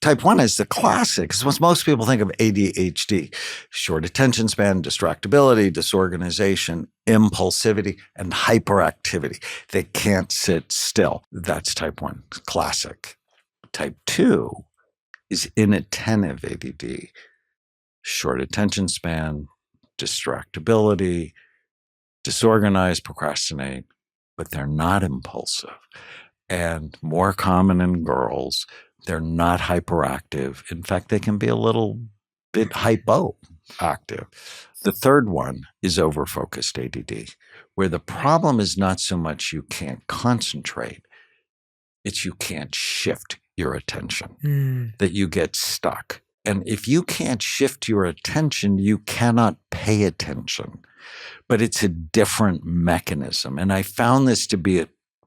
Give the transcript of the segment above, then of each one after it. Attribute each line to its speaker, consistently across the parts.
Speaker 1: Type 1 is the classic. Because most people think of ADHD, short attention span, distractibility, disorganization, impulsivity, and hyperactivity. They can't sit still. That's type 1, classic. Type 2 is inattentive ADD, short attention span, distractibility, disorganized, procrastinate, but they're not impulsive. And more common in girls, they're not hyperactive. In fact, they can be a little bit hypoactive. The third one is overfocused ADD, where the problem is not so much you can't concentrate, it's you can't shift your attention, that you get stuck. And if you can't shift your attention, you cannot pay attention. But it's a different mechanism. And I found this to be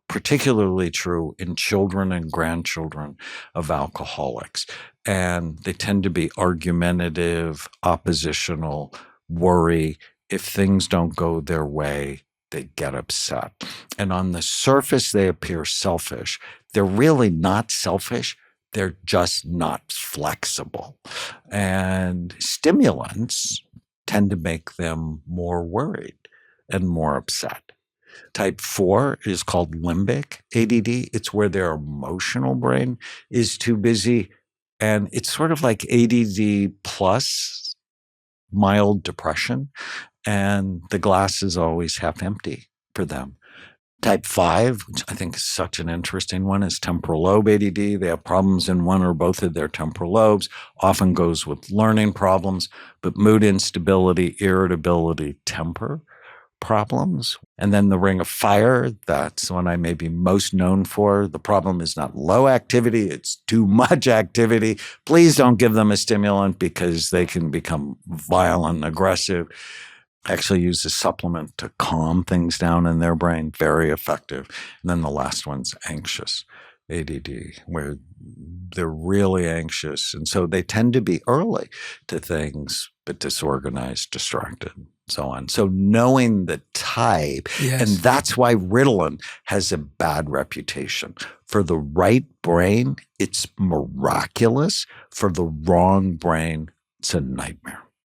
Speaker 1: particularly true in children and grandchildren of alcoholics. And they tend to be argumentative, oppositional, worry. If things don't go their way, they get upset. And on the surface, they appear selfish. They're really not selfish. They're just not flexible. And stimulants tend to make them more worried and more upset. Type 4 is called Limbic ADD. It's where their emotional brain is too busy. And it's sort of like ADD plus mild depression. And the glass is always half empty for them. Type 5, which I think is such an interesting one, is temporal lobe ADD. They have problems in one or both of their temporal lobes, often goes with learning problems, but mood instability, irritability, temper problems. And then the ring of fire, that's one I may be most known for. The problem is not low activity, it's too much activity. Please don't give them a stimulant because they can become violent and aggressive. Actually use a supplement to calm things down in their brain, very effective. And then the last one's anxious ADD, where they're really anxious. And so they tend to be early to things, but disorganized, distracted, so on. So knowing the type,
Speaker 2: Yes.
Speaker 1: and that's why Ritalin has a bad reputation. For the right brain, it's miraculous. For the wrong brain, it's a nightmare.